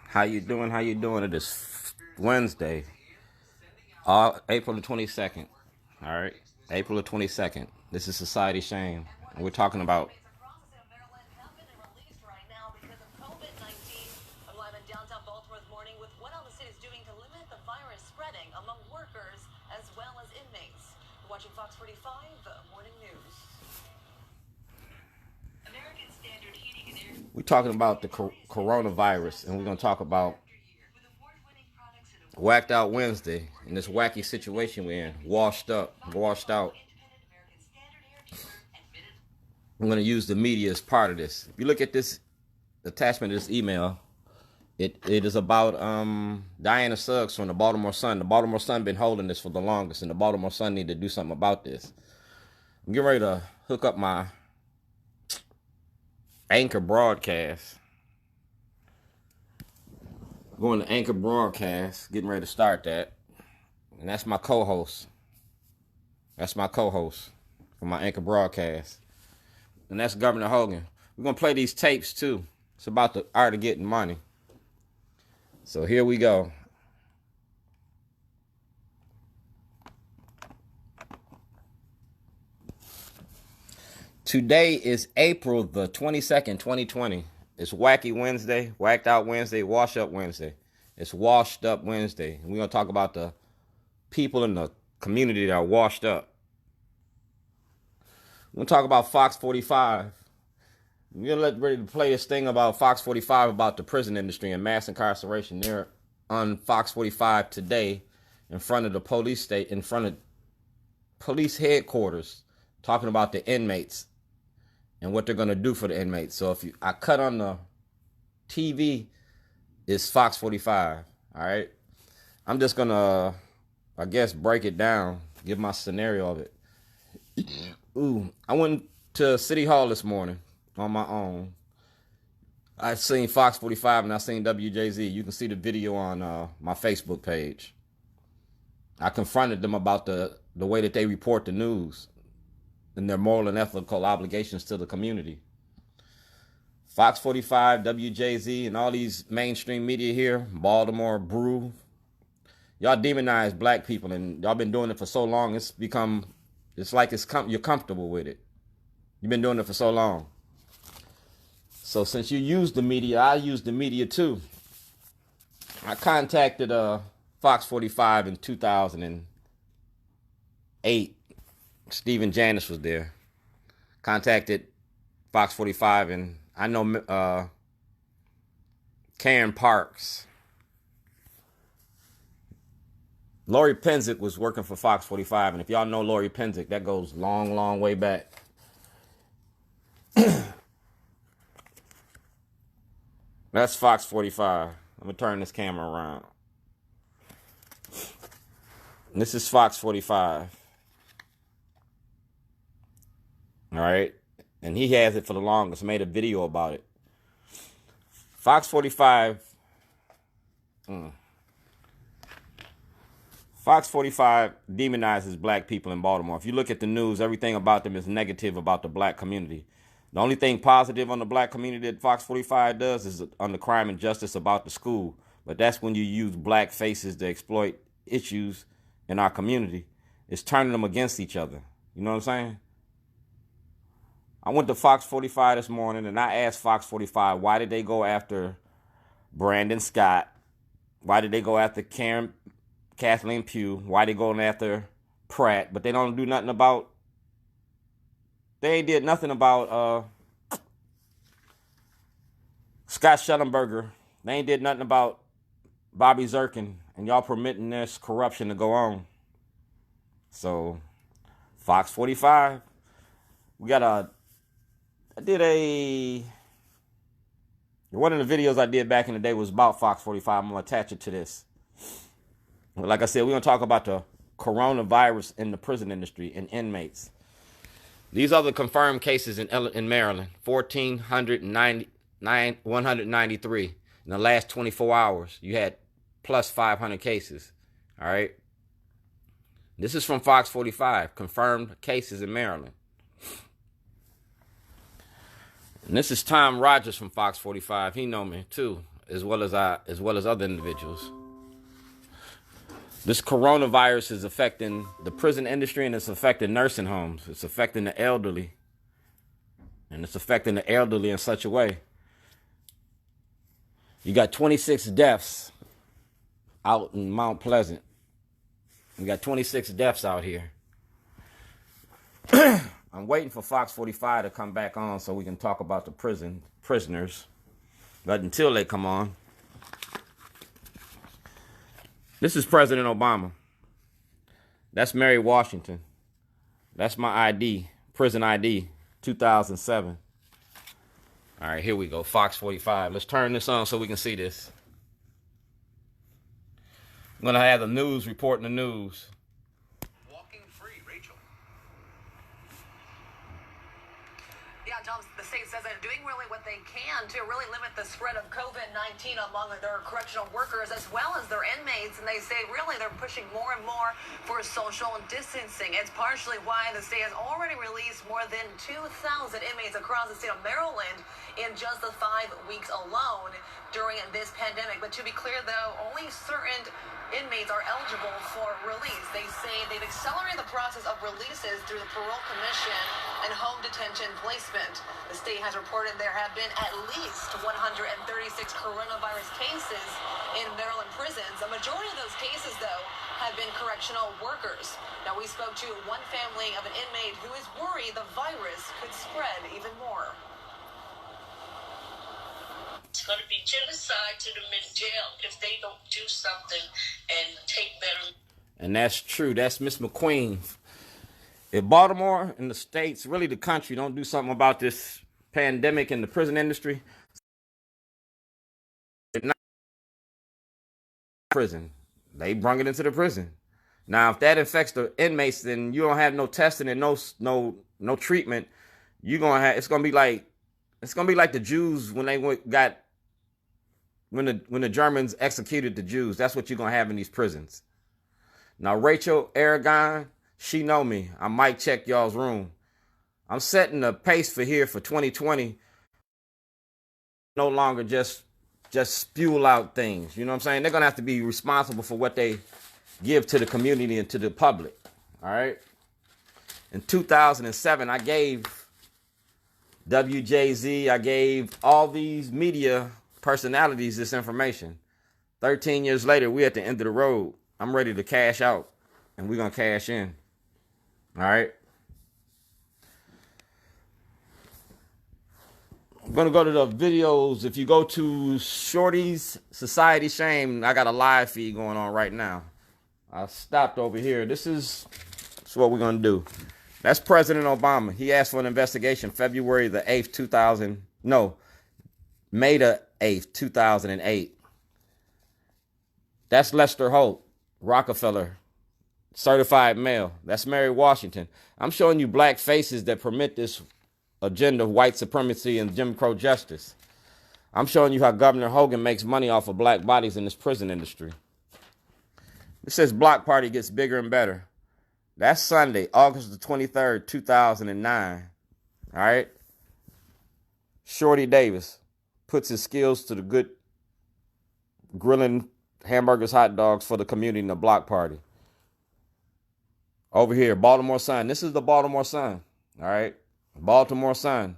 How you doing? How you doing? It is Wednesday, April the 22nd. All right, April the 22nd. This is Society Shame, and we're talking about downtown Baltimore this morning with what all the city is doing to limit the virus spreading among workers as well as inmates. You're watching Fox 45 Morning News. American Standard Heating and Air. we're talking about the coronavirus, and we're gonna talk about whacked out Wednesday in this wacky situation we're in. Washed up, washed out. I'm gonna use the media as part of this. If you look at this attachment to this email. It is about Diana Suggs from the Baltimore Sun. The Baltimore Sun been holding this for the longest, and the Baltimore Sun need to do something about this. I'm getting ready to hook up my Anchor broadcast. Going to Anchor broadcast, getting ready to start that. And that's my co-host. That's my co-host for my Anchor broadcast. And that's Governor Hogan. We're going to play these tapes too. It's about the art of getting money. So here we go. Today is April the 22nd, 2020. It's Wacky Wednesday, Whacked Out Wednesday, Wash Up Wednesday. It's Washed Up Wednesday. And we're going to talk about the people in the community that are washed up. We're going to talk about Fox 45. We're going to ready to play this thing about Fox 45 about the prison industry and mass incarceration. They're on Fox 45 today in front of the police state, in front of police headquarters, talking about the inmates and what they're going to do for the inmates. So if I cut on the TV, it's Fox 45. All right. I'm just going to, I guess, break it down, give my scenario of it. Ooh, I went to City Hall this morning on my own. I seen Fox 45 and I seen WJZ. You can see the video on my Facebook page. I confronted them about the way that they report the news and their moral and ethical obligations to the community. Fox 45, WJZ, and all these mainstream media here, Baltimore, Brew, y'all demonize black people, and y'all been doing it for so long. It's like you're comfortable with it. You've been doing it for so long. So since you use the media, I use the media too. I contacted Fox 45 in 2008. Stephen Janis was there. Contacted Fox 45, and I know Karen Parks. Lori Penzick was working for Fox 45, and if y'all know Lori Penzick, that goes long, long way back. That's Fox 45. I'm going to turn this camera around. This is Fox 45. All right. And he has it for the longest. Made a video about it. Fox 45. Fox 45 demonizes black people in Baltimore. If you look at the news, everything about them is negative about the black community. The only thing positive on the black community that Fox 45 does is on the crime and justice about the school. But that's when you use black faces to exploit issues in our community. It's turning them against each other. You know what I'm saying? I went to Fox 45 this morning and I asked Fox 45, why did they go after Brandon Scott? Why did they go after Kathleen Pugh? Why they going after Pratt? But they don't do nothing about, they ain't did nothing about Scott Shellenberger. They ain't did nothing about Bobby Zirkin, and y'all permitting this corruption to go on. So, Fox 45, one of the videos I did back in the day was about Fox 45. I'm going to attach it to this. Like I said, we're going to talk about the coronavirus in the prison industry and inmates. These are the confirmed cases in Maryland, 193. In the last 24 hours, you had plus 500 cases. All right. This is from Fox 45, confirmed cases in Maryland. And this is Tom Rogers from Fox 45. He know me too. as well as other individuals. This coronavirus is affecting the prison industry, and it's affecting nursing homes. It's affecting the elderly. And it's affecting the elderly in such a way. You got 26 deaths out in Mount Pleasant. You got 26 deaths out here. I'm waiting for Fox45 to come back on so we can talk about the prisoners. But until they come on, this is President Obama. That's Mary Washington. That's my ID, prison ID, 2007. All right, here we go, Fox45. Let's turn this on so we can see this. I'm going to have the news reporting the news. Walking free, Rachel. Yeah, Tom, the state says they're doing really what they can to really limit the spread of COVID-19 among their correctional workers as well as their inmates. And they say really they're pushing more and more for social distancing. It's partially why the state has already released more than 2,000 inmates across the state of Maryland in just the 5 weeks alone during this pandemic. But to be clear, though, only certain inmates are eligible for release. They say they've accelerated the process of releases through the Parole Commission and home detention placement. The state has reported there have been at least 136 coronavirus cases in Maryland prisons. A majority of those cases, though, have been correctional workers. Now, we spoke to one family of an inmate who is worried the virus could spread even more. It's going to be genocide to them in jail if they don't do something and take better. And that's true. That's Miss McQueen. If Baltimore and the states, really the country, don't do something about this pandemic in the prison industry, it's not prison. They brung it into the prison. Now, if that affects the inmates, then you don't have no testing and no treatment. You're gonna have. It's gonna be like the Jews when they when the Germans executed the Jews. That's what you're gonna have in these prisons. Now, Rachel Aragon, she know me. I might check y'all's room. I'm setting the pace for 2020. No longer just spew out things. You know what I'm saying? They're gonna have to be responsible for what they give to the community and to the public. All right. In 2007, I gave WJZ, I gave all these media personalities this information. 13 years later, we're at the end of the road. I'm ready to cash out, and we're going to cash in. All right? I'm going to go to the videos. If you go to Shorty's Society Shame, I got a live feed going on right now. I stopped over here. This is what we're going to do. That's President Obama. He asked for an investigation February the 8th, May the 8th, 2008. That's Lester Holt, Rockefeller, certified male. That's Mary Washington. I'm showing you black faces that permit this agenda of white supremacy and Jim Crow justice. I'm showing you how Governor Hogan makes money off of black bodies in this prison industry. It says Block Party gets bigger and better. That's Sunday, August the 23rd, 2009. All right? Shorty Davis puts his skills to the good grilling hamburgers, hot dogs for the community in the Block Party. Over here, Baltimore Sun. This is the Baltimore Sun. All right? Baltimore Sun.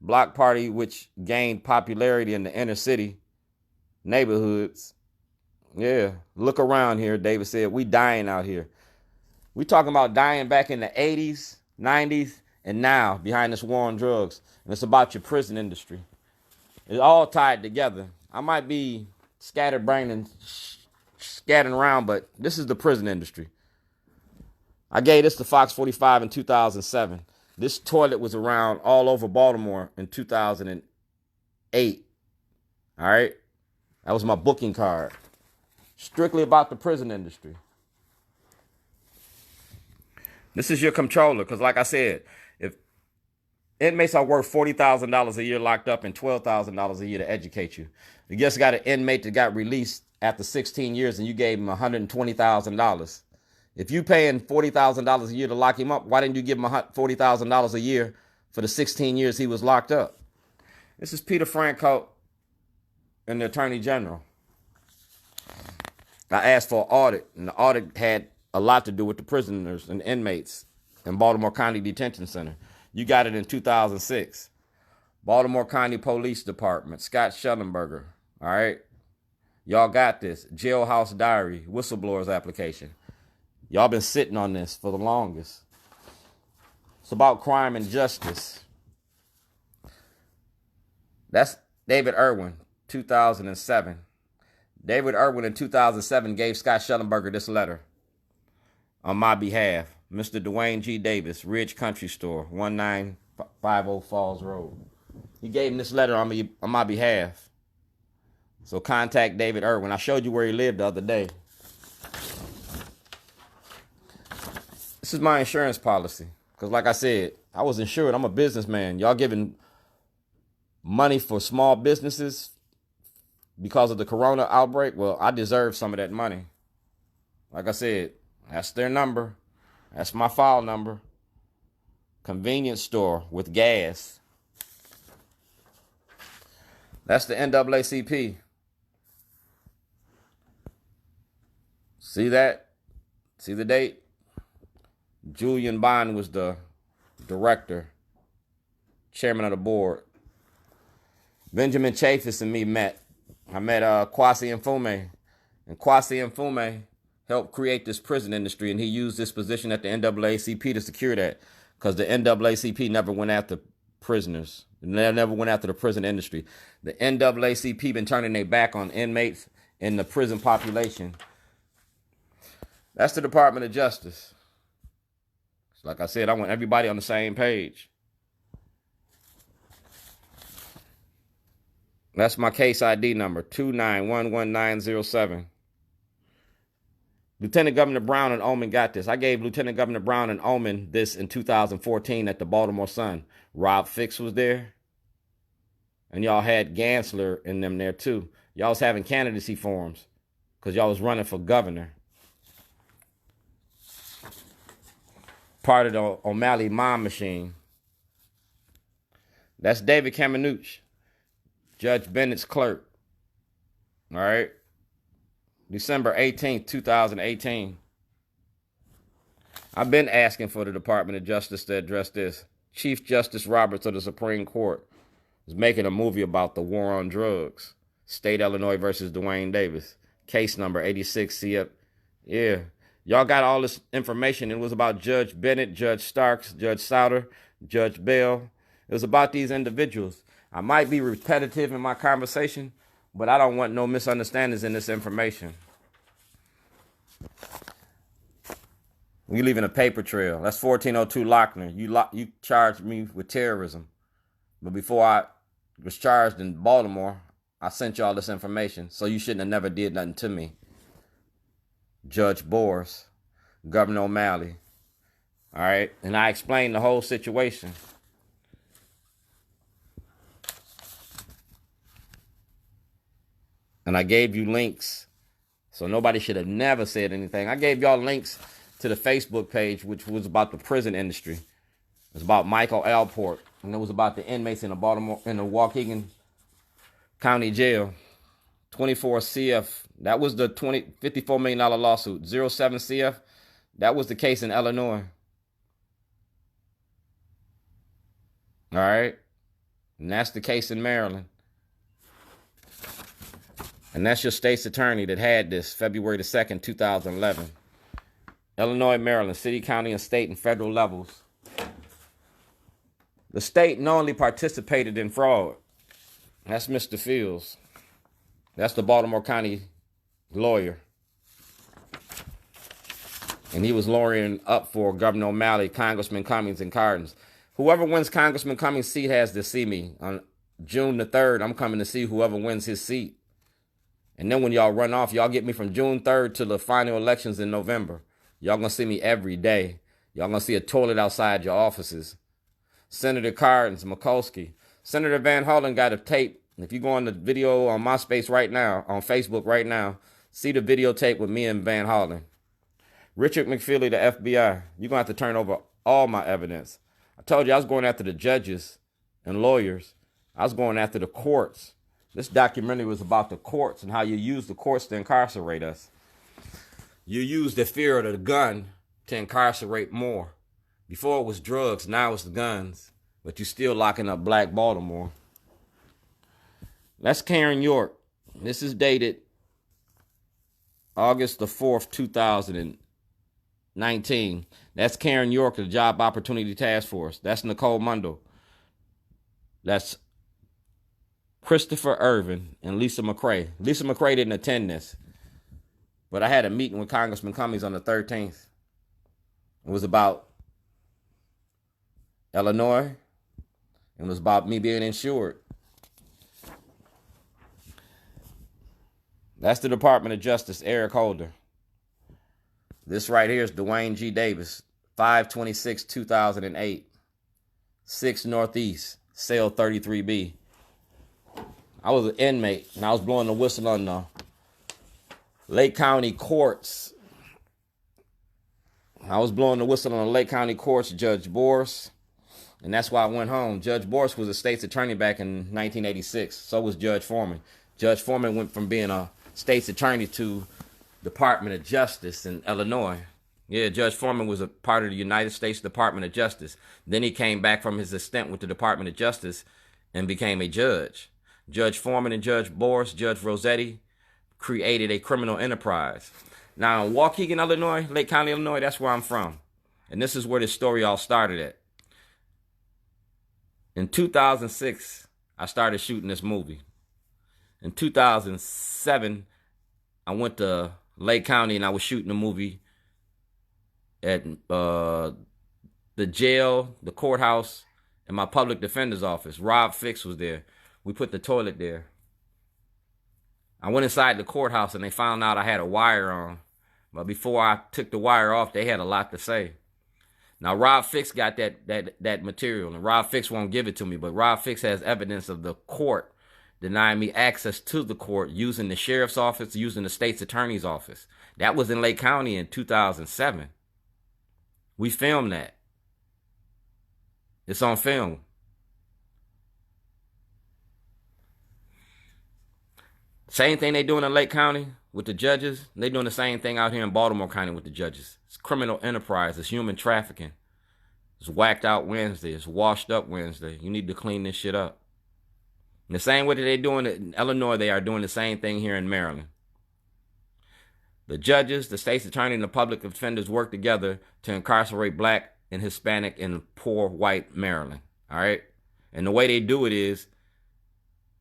Block Party, which gained popularity in the inner city neighborhoods. Yeah, look around here, David said. We dying out here. We talking about dying back in the 80s, 90s, and now behind this war on drugs. And it's about your prison industry. It's all tied together. I might be scatterbrained and scattering around, but this is the prison industry. I gave this to Fox45 in 2007. This toilet was around all over Baltimore in 2008. All right? That was my booking card. Strictly about the prison industry. This is your controller, because like I said, if inmates are worth $40,000 a year locked up and $12,000 a year to educate you. You just got an inmate that got released after 16 years and you gave him $120,000. If you paying $40,000 a year to lock him up, why didn't you give him $40,000 a year for the 16 years he was locked up? This is Peter Franco and the Attorney General. I asked for an audit, and the audit had a lot to do with the prisoners and inmates in Baltimore County Detention Center. You got it in 2006. Baltimore County Police Department, Scott Shellenberger. All right? Y'all got this. Jailhouse Diary, whistleblowers application. Y'all been sitting on this for the longest. It's about crime and justice. That's David Irwin, 2007. David Irwin in 2007 gave Scott Shellenberger this letter on my behalf. Mr. Dwayne G. Davis, Ridge Country Store, 1950 Falls Road. He gave him this letter on my behalf. So contact David Irwin. I showed you where he lived the other day. This is my insurance policy. Because like I said, I was insured. I'm a businessman. Y'all giving money for small businesses because of the corona outbreak? Well, I deserve some of that money. Like I said, that's their number. That's my file number. Convenience store with gas. That's the NAACP. See that? See the date? Julian Bond was the director, chairman of the board. Benjamin Chaffetz and me met. I met Kwasi Mfume. And Kwasi Mfume helped create this prison industry, and he used this position at the NAACP to secure that, because the NAACP never went after prisoners. They never went after the prison industry. The NAACP been turning their back on inmates and the prison population. That's the Department of Justice. Like I said, I want everybody on the same page. That's my case ID number, 2911907. Lieutenant Governor Brown and Ullman got this. I gave Lieutenant Governor Brown and Ullman this in 2014 at the Baltimore Sun. Rob Fix was there. And y'all had Gansler in them there too. Y'all was having candidacy forums because y'all was running for governor. Part of the O'Malley mom machine. That's David Kamenetz, Judge Bennett's clerk. All right. December 18th, 2018. I've been asking for the Department of Justice to address this. Chief Justice Roberts of the Supreme Court is making a movie about the war on drugs. State Illinois versus Dwayne Davis. Case number 86 CF. Yeah. Y'all got all this information. It was about Judge Bennett, Judge Starks, Judge Souter, Judge Bell. It was about these individuals. I might be repetitive in my conversation, but I don't want no misunderstandings in this information. We leaving a paper trail. That's 1402 Lochner. You charged me with terrorism. But before I was charged in Baltimore, I sent y'all this information. So you shouldn't have never did nothing to me. Judge Boris, Governor O'Malley. All right. And I explained the whole situation. And I gave you links. So nobody should have never said anything. I gave y'all links to the Facebook page, which was about the prison industry. It was about Michael Alport. And it was about the inmates in the Waukegan County Jail. 24 CF. That was the $54 million lawsuit. 07 CF. That was the case in Illinois. All right. And that's the case in Maryland. And that's your state's attorney that had this February the 2nd, 2011. Illinois, Maryland, city, county, and state and federal levels. The state knowingly participated in fraud. That's Mr. Fields. That's the Baltimore County lawyer. And he was lawyering up for Governor O'Malley, Congressman Cummings, and Hardin. Whoever wins Congressman Cummings' seat has to see me. On June the 3rd, I'm coming to see whoever wins his seat. And then when y'all run off, y'all get me from June 3rd to the final elections in November. Y'all gonna see me every day. Y'all gonna see a toilet outside your offices. Senator Cardins, Mikulski. Senator Van Hollen got a tape. If you go on the video on MySpace right now, on Facebook right now, see the videotape with me and Van Hollen. Richard McFeely, the FBI. You're gonna have to turn over all my evidence. I told you I was going after the judges and lawyers. I was going after the courts. This documentary was about the courts and how you use the courts to incarcerate us. You use the fear of the gun to incarcerate more. Before it was drugs, now it's the guns. But you're still locking up Black Baltimore. That's Karen York. This is dated August the 4th, 2019. That's Karen York of the Job Opportunity Task Force. That's Nicole Mundell. That's Christopher Irvin and Lisa McCrae. Lisa McCrae didn't attend this, but I had a meeting with Congressman Cummings on the 13th. It was about Illinois. It was about me being insured. That's the Department of Justice, Eric Holder. This right here is Dwayne G. Davis, 5/26/2008, 6 Northeast, cell 33B. I was an inmate, and I was blowing the whistle on the Lake County courts. I was blowing the whistle on the Lake County courts, Judge Boris, and that's why I went home. Judge Boris was a state's attorney back in 1986. So was Judge Foreman. Judge Foreman went from being a state's attorney to Department of Justice in Illinois. Yeah, Judge Foreman was a part of the United States Department of Justice. Then he came back from his stint with the Department of Justice and became a judge. Judge Foreman and Judge Boris, Judge Rossetti created a criminal enterprise. Now, in Waukegan, Illinois, Lake County, Illinois, that's where I'm from. And this is where this story all started at. In 2006, I started shooting this movie. In 2007, I went to Lake County and I was shooting a movie at the jail, the courthouse, and my public defender's office. Rob Fix was there. We put the toilet there. I went inside the courthouse and they found out I had a wire on. But before I took the wire off, they had a lot to say. Now, Rob Fix got that material, and Rob Fix won't give it to me, but Rob Fix has evidence of the court denying me access to the court using the sheriff's office, using the state's attorney's office. That was in Lake County in 2007. We filmed that. It's on film. Same thing they doing in Lake County with the judges. They doing the same thing out here in Baltimore County with the judges. It's criminal enterprise. It's human trafficking. It's whacked out Wednesday. It's washed up Wednesday. You need to clean this shit up. And the same way that they're doing it in Illinois, they are doing the same thing here in Maryland. The judges, the state's attorney, and the public defenders work together to incarcerate Black and Hispanic and poor white Maryland. All right? And the way they do it is,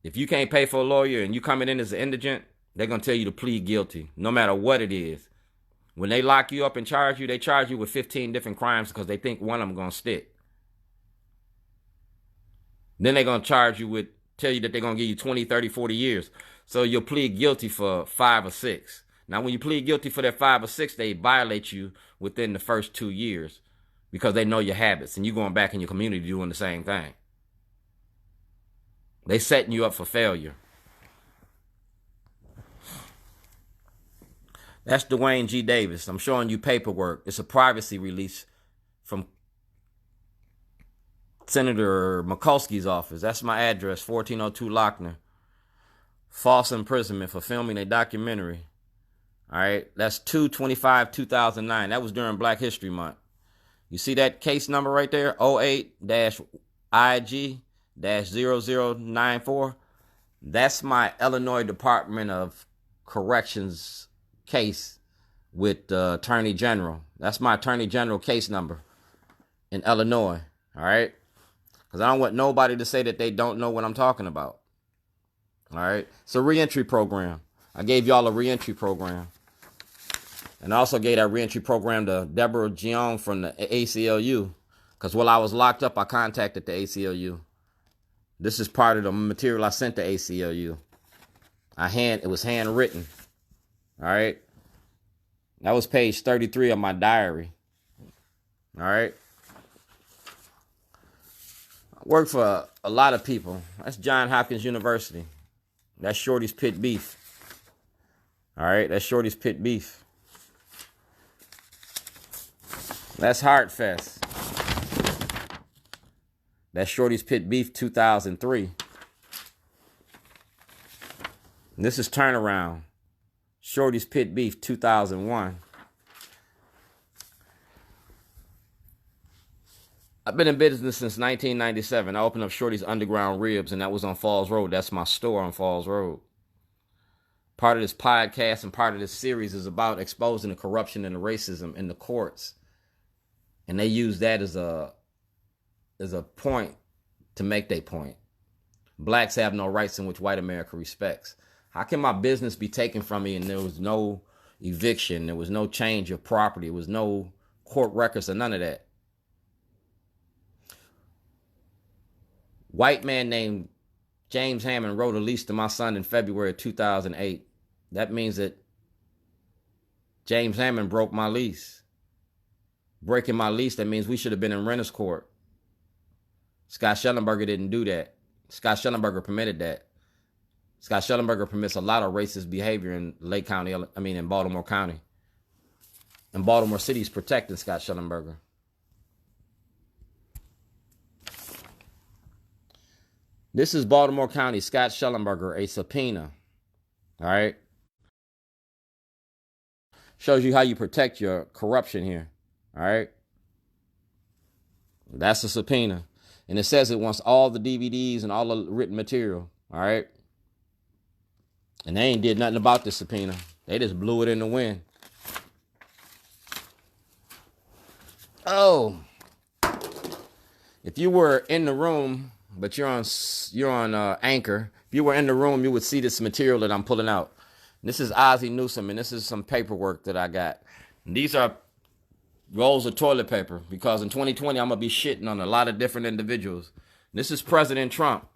if you can't pay for a lawyer and you coming in as an indigent, they're going to tell you to plead guilty, no matter what it is. When they lock you up and charge you, they charge you with 15 different crimes because they think one of them going to stick. Then they're going to charge you with, tell you that they're going to give you 20, 30, 40 years. So you'll plead guilty for 5 or 6. Now, when you plead guilty for that 5 or 6, they violate you within the first 2 years because they know your habits and you going back in your community doing the same thing. They setting you up for failure. That's Dwayne G. Davis. I'm showing you paperwork. It's a privacy release from Senator Mikulski's office. That's my address, 1402 Lochner. False imprisonment for filming a documentary. All right, that's 2/25/2009. That was during Black History Month. You see that case number right there? 08-IG-0094. That's my Illinois Department of Corrections case with the Attorney General. That's my Attorney General case number in Illinois. All right? Because I don't want nobody to say that they don't know what I'm talking about. All right? It's a reentry program. I gave y'all a reentry program. And I also gave that reentry program to Deborah Gion from the ACLU. Because while I was locked up, I contacted the ACLU. This is part of the material I sent to ACLU. It was handwritten. All right. That was page 33 of my diary. All right. I work for a lot of people. That's Johns Hopkins University. That's Shorty's Pit Beef. All right. That's Shorty's Pit Beef. That's Heartfest. That's Shorty's Pit Beef 2003. This is Turnaround. Shorty's Pit Beef, 2001. I've been in business since 1997. I opened up Shorty's Underground Ribs, and that was on Falls Road. That's my store on Falls Road. Part of this podcast and part of this series is about exposing the corruption and the racism in the courts. And they use that as a point to make their point. Blacks have no rights in which white America respects. How can my business be taken from me and there was no eviction, there was no change of property, there was no court records or none of that? White man named James Hammond wrote a lease to my son in February of 2008. That means that James Hammond broke my lease. Breaking my lease, that means we should have been in renters court. Scott Shellenberger didn't do that. Scott Shellenberger permitted that. Scott Shellenberger permits a lot of racist behavior in in Baltimore County. And Baltimore City is protecting Scott Shellenberger. This is Baltimore County, Scott Shellenberger, a subpoena. All right? Shows you how you protect your corruption here. All right? That's a subpoena. And it says it wants all the DVDs and all the written material. All right? And they ain't did nothing about this subpoena. They just blew it in the wind. Oh. If you were in the room, but you're on Anchor, if you were in the room, you would see this material that I'm pulling out. This is Ozzie Newsome, and this is some paperwork that I got. And these are rolls of toilet paper, because in 2020, I'm going to be shitting on a lot of different individuals. This is President Trump.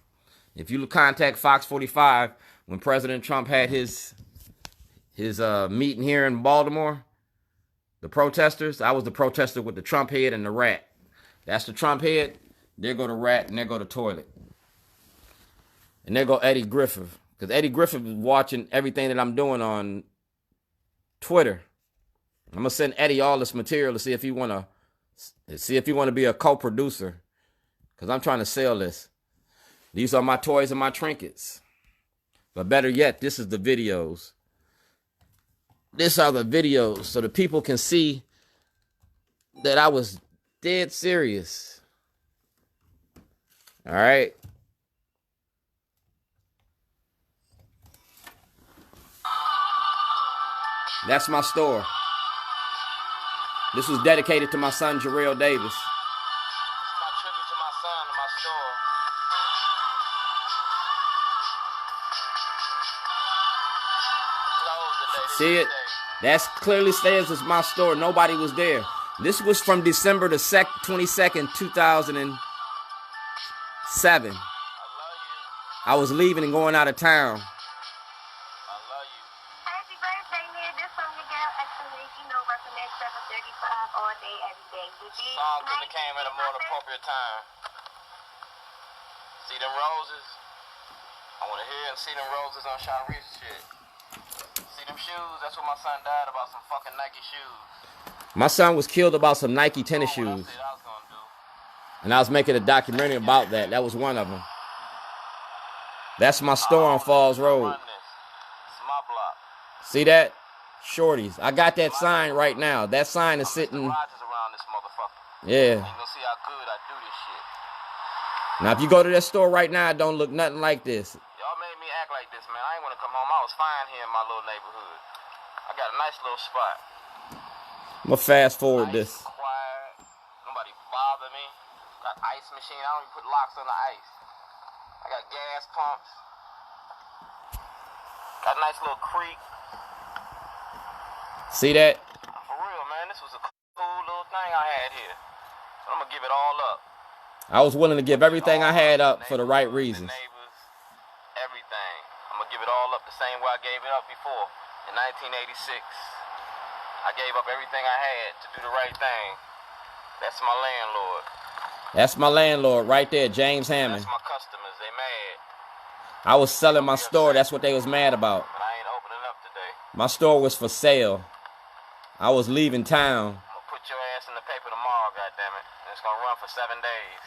If you contact Fox45, when President Trump had his meeting here in Baltimore, the protesters, I was the protester with the Trump head and the rat. That's the Trump head. There go the rat, and there go the toilet. And there go Eddie Griffith. Because Eddie Griffith is watching everything that I'm doing on Twitter. I'm going to send Eddie all this material to see if he want to be a co-producer. Because I'm trying to sell this. These are my toys and my trinkets. But better yet, this is the videos. These are the videos so the people can see that I was dead serious. All right. That's my store. This was dedicated to my son, Jarrell Davis. My tribute to my son and my store. See it? That's clearly says it's my store. Nobody was there. This was from December the 22nd, 2007. I was leaving and going out of town. Happy birthday, man. This song you got actually, recommend 7:35 all day, every day. Song couldn't have came at a more appropriate time. See them roses? I want to hear and see them roses on Sharice's shit. See them shoes? That's what my son died about, some fucking Nike shoes. My son was killed about some Nike tennis shoes. And I was making a documentary about that. That was one of them. That's my store on Falls Road. See that? Shorties. I got that sign right now. That sign is sitting. Yeah. Now, if you go to that store right now, it don't look nothing like this. Y'all made me act like this, man. I ain't want to come home. I was fine here in my little neighborhood. I got a nice little spot. I'm going to fast forward this. Quiet. Nobody bother me. Got ice machine. I don't even put locks on the ice. I got gas pumps. Got a nice little creek. See that? For real, man. This was a cool little thing I had here. But I'm going to give it all up. I was willing to give everything I had up for the right reasons. Neighbors, everything. I'm going to give it all up the same way I gave it up before. In 1986, I gave up everything I had to do the right thing. That's my landlord. That's my landlord right there, James Hammond. That's my customers. They mad. I was selling my store. That's what they was mad about. But I ain't opening up today. My store was for sale. I was leaving town. I'm going to put your ass in the paper tomorrow, goddammit. And it's going to run for 7 days.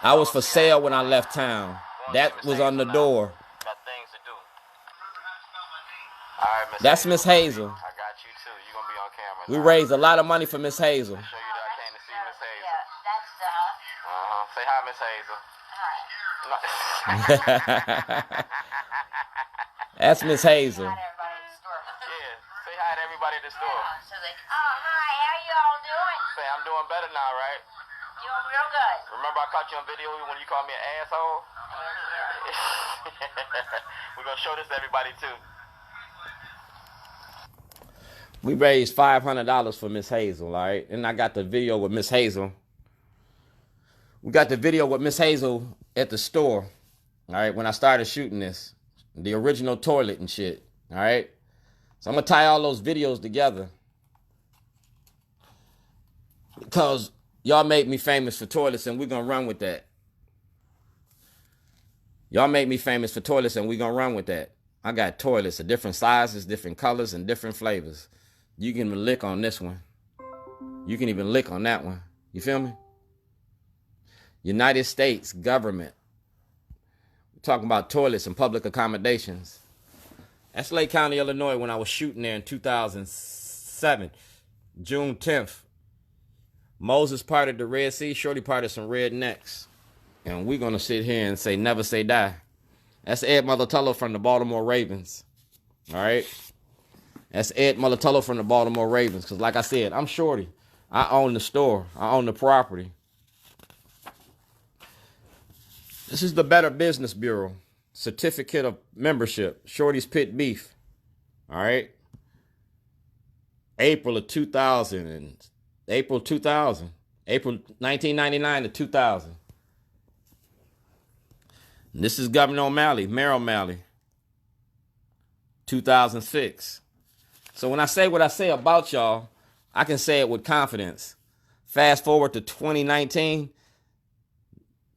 I was for sale when I left town. That was on the door. Got things to do. All right, Miss That's Hazel. Miss Hazel. I got you too. You're gonna be on camera. We raised a lot of money for Miss Hazel. Show you that I came to see Miss Hazel. Yeah, that's Say hi, Miss Hazel. hi. That's Miss Hazel. Yeah, say hi to everybody at the store. So they, oh, hi, how you all doing? Say, I'm doing better now, right? Doing real good. Remember I caught you on video when you called me an asshole? We're gonna show this to everybody too. We raised $500 for Miss Hazel, all right? And I got the video with Miss Hazel. We got the video with Miss Hazel at the store, all right, when I started shooting this. The original toilet and shit, all right? So I'm going to tie all those videos together. Because y'all made me famous for toilets, and we're going to run with that. Y'all made me famous for toilets, and we're going to run with that. I got toilets of different sizes, different colors, and different flavors. You can even lick on this one. You can even lick on that one. You feel me? United States government. We're talking about toilets and public accommodations. That's Lake County, Illinois, when I was shooting there in 2007, June 10th. Moses parted the Red Sea, Shorty parted some rednecks. And we're going to sit here and say, never say die. That's Ed Mutilation from the Baltimore Ravens. All right? That's Ed Mutilation from the Baltimore Ravens. Because like I said, I'm Shorty. I own the store. I own the property. This is the Better Business Bureau. Certificate of membership. Shorty's Pit Beef. All right? April 2000. April 1999 to 2000. And this is Governor O'Malley, Mayor O'Malley. 2006. So when I say what I say about y'all, I can say it with confidence. Fast forward to 2019.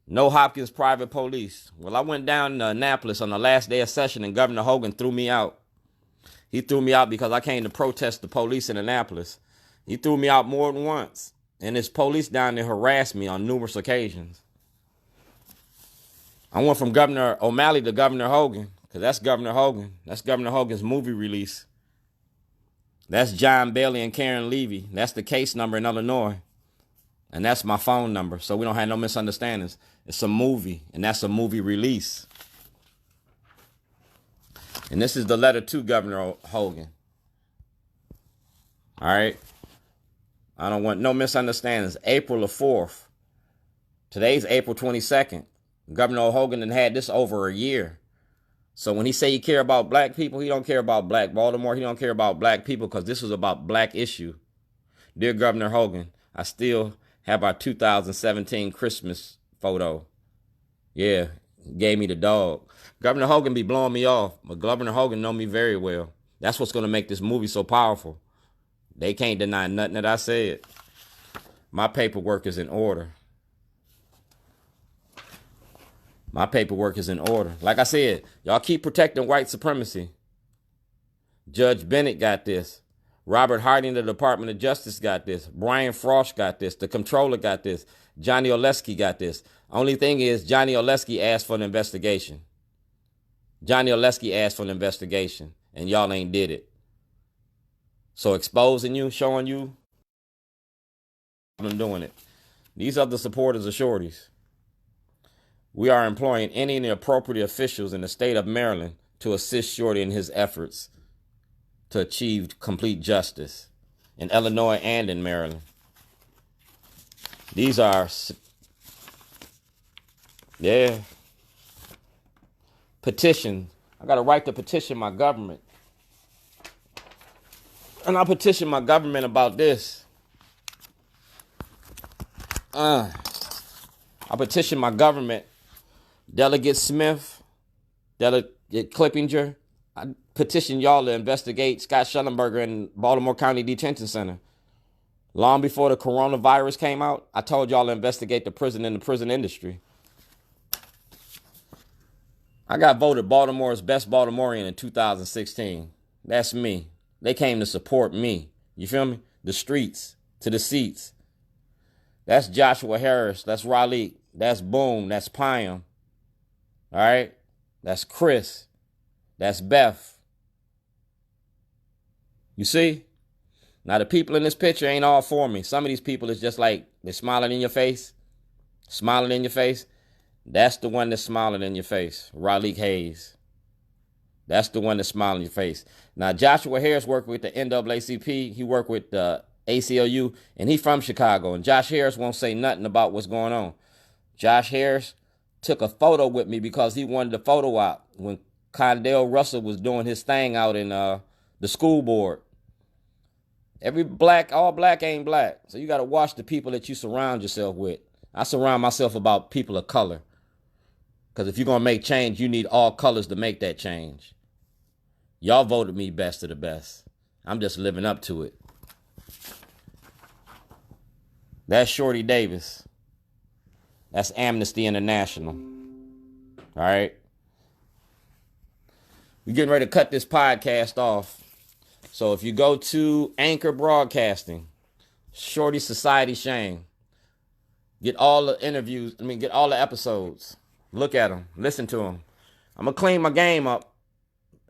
No Hopkins private police. Well, I went down to Annapolis on the last day of session and Governor Hogan threw me out. He threw me out because I came to protest the police in Annapolis. He threw me out more than once. And his police down there harassed me on numerous occasions. I went from Governor O'Malley to Governor Hogan because that's Governor Hogan. That's Governor Hogan's movie release. That's John Bailey and Karen Levy. That's the case number in Illinois. And that's my phone number, so we don't have no misunderstandings. It's a movie, and that's a movie release. And this is the letter to Governor Hogan. All right? I don't want no misunderstandings. April 4th. Today's April 22nd. Governor Hogan done had this over a year. So when he say he care about black people, he don't care about black Baltimore. He don't care about black people because this is about black issue. Dear Governor Hogan, I still have our 2017 Christmas photo. Yeah, gave me the dog. Governor Hogan be blowing me off, but Governor Hogan know me very well. That's what's going to make this movie so powerful. They can't deny nothing that I said. My paperwork is in order. My paperwork is in order. Like I said, y'all keep protecting white supremacy. Judge Bennett got this. Robert Hardin, the Department of Justice, got this. Brian Frost got this. The Comptroller got this. Johnny Oleski got this. Only thing is, Johnny Oleski asked for an investigation. Johnny Oleski asked for an investigation, and y'all ain't did it. So exposing you, showing you, I'm doing it. These are the supporters of Shorties. We are employing any and the appropriate officials in the state of Maryland to assist Shorty in his efforts to achieve complete justice in Illinois and in Maryland. These are, petition. I got a right to petition my government. And I petition my government about this. I petition my government, Delegate Smith, Delegate Clippinger. I petition y'all to investigate Scott Shellenberger in Baltimore County Detention Center. Long before the coronavirus came out, I told y'all to investigate the prison and the prison industry. I got voted Baltimore's best Baltimorean in 2016. That's me. They came to support me. You feel me? The streets to the seats. That's Joshua Harris. That's Raleigh. That's Boom. That's Pam. All right? That's Chris. That's Beth. You see? Now, the people in this picture ain't all for me. Some of these people is just like, they're smiling in your face. Smiling in your face. That's the one that's smiling in your face. Raleigh Hayes. That's the one that's smiling in your face. Now, Joshua Harris worked with the NAACP. He worked with the ACLU, and he from Chicago. And Josh Harris won't say nothing about what's going on. Josh Harris took a photo with me because he wanted the photo out when Condell Russell was doing his thing out in the school board. All black ain't black. So you got to watch the people that you surround yourself with. I surround myself about people of color. Because if you're going to make change, you need all colors to make that change. Y'all voted me best of the best. I'm just living up to it. That's Shorty Davis. That's Amnesty International. All right. We're getting ready to cut this podcast off. So if you go to Anchor Broadcasting, Shorty Society Shame, get all the interviews, get all the episodes. Look at them. Listen to them. I'm going to clean my game up.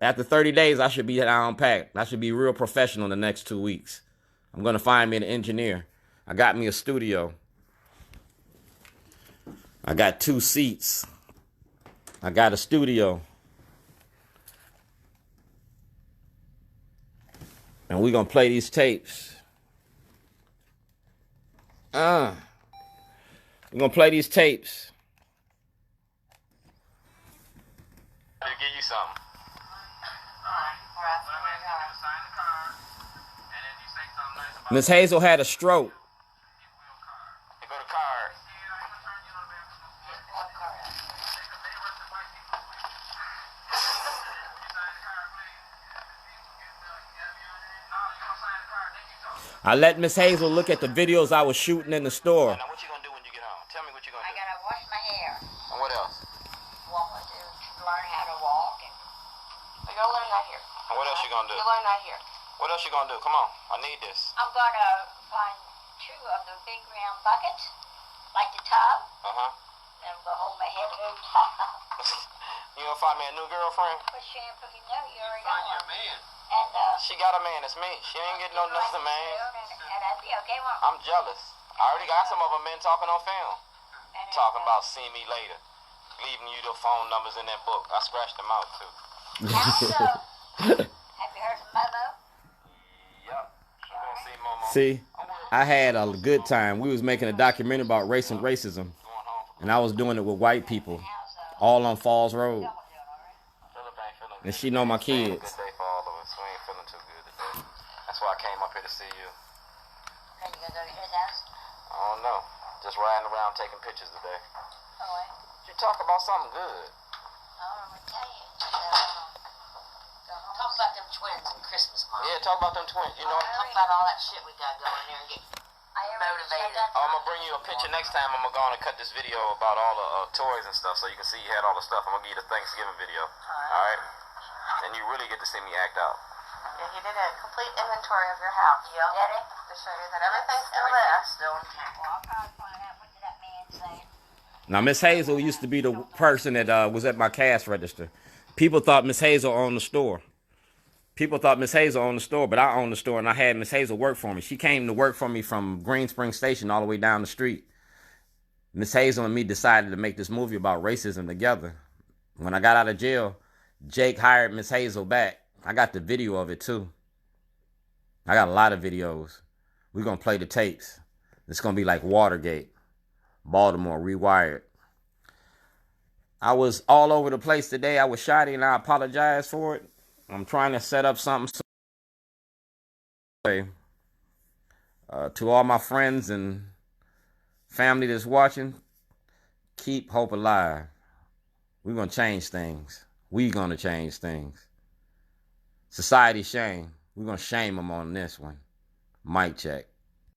After 30 days, I should be down packed. I should be real professional in the next 2 weeks. I'm going to find me an engineer. I got me a studio. I got 2 seats. I got a studio. And we're going to play these tapes. We're going to play these tapes. I'll give you something. Miss Hazel had a stroke. You go to card. I let Miss Hazel look at the videos I was shooting in the store. Now, what you gonna do when you get home? Tell me what you gonna do. I gotta wash my hair. And what else? Want to learn how to walk. And you'll learn that here. And what else you gonna do? You'll learn that here. What else you gonna do? Come on, I need this. I'm gonna find 2 of the big round buckets, like the tub, and I'm gonna hold my head over top. You gonna find me a new girlfriend? With shampoo, you know you already got one. man. And She got a man, it's me. She ain't getting no nothing, man. And that'd be okay, won't it? I'm jealous. I already got some of them men talking on film. And Talking about see me later. Leaving you the phone numbers in that book. I scratched them out too. Also, have you heard from Momo? Yep. You gonna see Momo. See, I had a good time. We was making a documentary about race and racism. And I was doing it with white people. All on Falls Road. Philip ain't feeling And she know my Good kids. day for all of us. We ain't feeling too good today. That's why I came up here to see you. Then you gonna go to his house? I don't know. Just riding around taking pictures today. Oh, wait. You talk about something good. I'm gonna tell you. Talk about them twins and Christmas, Mom. Yeah, talk about them twins. You know, Talk about all that shit we got going here and get motivated. I'm gonna bring you a picture next time. I'm gonna go on and cut this video about all the toys and stuff, so you can see you had all the stuff. I'm gonna give you the Thanksgiving video. All right? And you really get to see me act out. Yeah, he did a complete inventory of your house. Yeah. Did it? To show you that everything's still there. Still intact. Well, I'll try to find out what did that man say. Now, Miss Hazel used to be the person that was at my cash register. People thought Miss Hazel owned the store. People thought Miss Hazel owned the store, but I owned the store, and I had Miss Hazel work for me. She came to work for me from Green Spring Station all the way down the street. Miss Hazel and me decided to make this movie about racism together. When I got out of jail, Jake hired Miss Hazel back. I got the video of it, too. I got a lot of videos. We're going to play the tapes. It's going to be like Watergate. Baltimore, Rewired. I was all over the place today. I was shoddy, and I apologize for it. I'm trying to set up something. To all my friends and family that's watching, keep hope alive. We're going to change things. We're going to change things. Society shame. We're going to shame them on this one. Mic check.